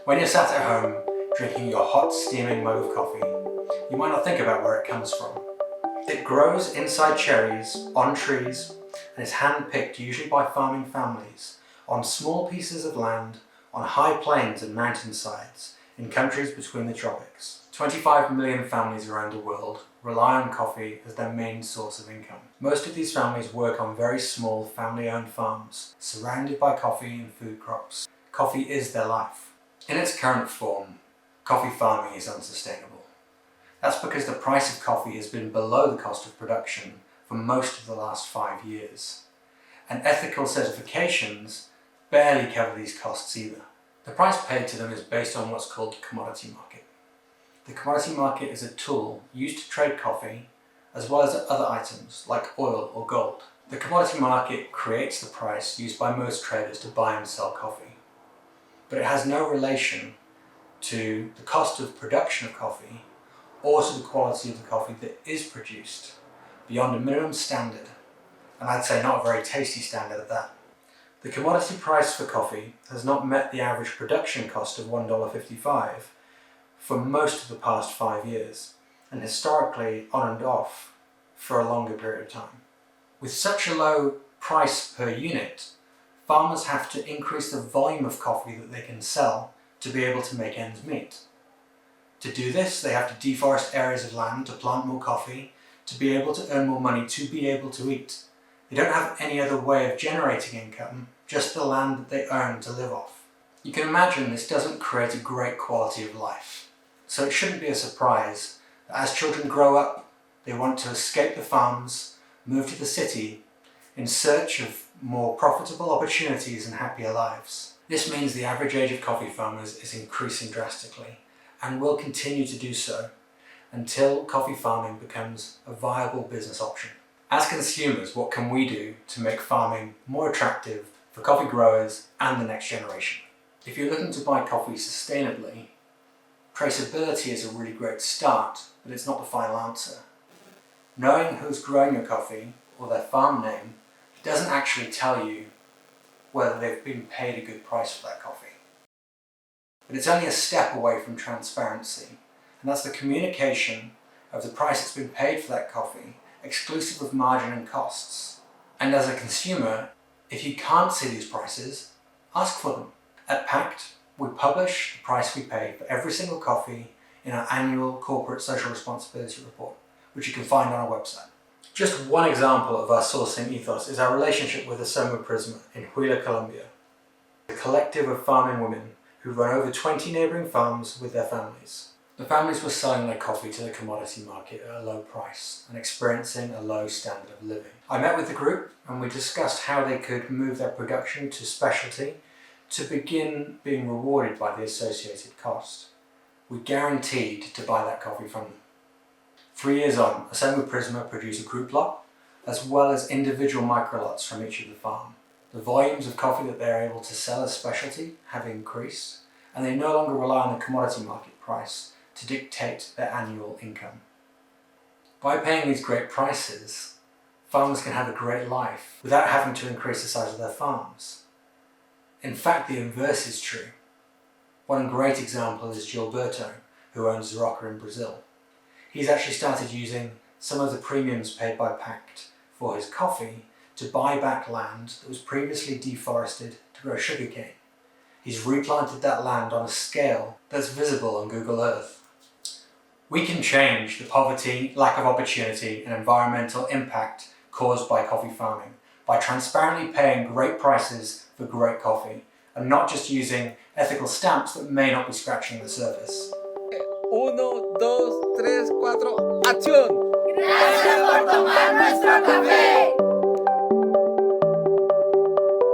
When you're sat at home drinking your hot steaming mug of coffee, you might not think about where it comes from. It grows inside cherries, on trees, and is hand-picked usually by farming families on small pieces of land on high plains and mountainsides in countries between the tropics. 25 million families around the world rely on coffee as their main source of income. Most of these families work on very small family-owned farms, surrounded by coffee and food crops. Coffee is their life. In its current form, coffee farming is unsustainable. That's because the price of coffee has been below the cost of production for most of the last 5 years. And ethical certifications barely cover these costs either. The price paid to them is based on what's called the commodity market. The commodity market is a tool used to trade coffee as well as other items like oil or gold. The commodity market creates the price used by most traders to buy and sell coffee, but it has no relation to the cost of production of coffee or to the quality of the coffee that is produced beyond a minimum standard, and I'd say not a very tasty standard at that. The commodity price for coffee has not met the average production cost of $1.55 for most of the past 5 years, and historically on and off for a longer period of time. With such a low price per unit, farmers have to increase the volume of coffee that they can sell to be able to make ends meet. To do this, they have to deforest areas of land to plant more coffee, to be able to earn more money, to be able to eat. They don't have any other way of generating income, just the land that they earn to live off. You can imagine this doesn't create a great quality of life. So it shouldn't be a surprise that as children grow up, they want to escape the farms, move to the city in search of more profitable opportunities and happier lives. This means the average age of coffee farmers is increasing drastically, and will continue to do so until coffee farming becomes a viable business option. As consumers, what can we do to make farming more attractive for coffee growers and the next generation? If you're looking to buy coffee sustainably, traceability is a really great start, but it's not the final answer. Knowing who's growing your coffee or their farm name doesn't actually tell you whether they've been paid a good price for that coffee. But it's only a step away from transparency, and that's the communication of the price that's been paid for that coffee, exclusive of margin and costs. And as a consumer, if you can't see these prices, ask for them. At Pact, we publish the price we pay for every single coffee in our annual corporate social responsibility report, which you can find on our website. Just one example of our sourcing ethos is our relationship with Asoma Prisma in Huila, Colombia, a collective of farming women who run over 20 neighbouring farms with their families. The families were selling their coffee to the commodity market at a low price and experiencing a low standard of living. I met with the group and we discussed how they could move their production to specialty to begin being rewarded by the associated cost. We guaranteed to buy that coffee from them. 3 years on, Asoma Prisma produce a group lot as well as individual micro lots from each of the farm. The volumes of coffee that they're able to sell as specialty have increased, and they no longer rely on the commodity market price to dictate their annual income. By paying these great prices, farmers can have a great life without having to increase the size of their farms. In fact, the inverse is true. One great example is Gilberto, who owns Zarroca in Brazil. He's actually started using some of the premiums paid by Pact for his coffee to buy back land that was previously deforested to grow sugarcane. He's replanted that land on a scale that's visible on Google Earth. We can change the poverty, lack of opportunity, and environmental impact caused by coffee farming by transparently paying great prices for great coffee and not just using ethical stamps that may not be scratching the surface. 1, 2, 3, 4, ¡acción! Gracias por tomar nuestro café.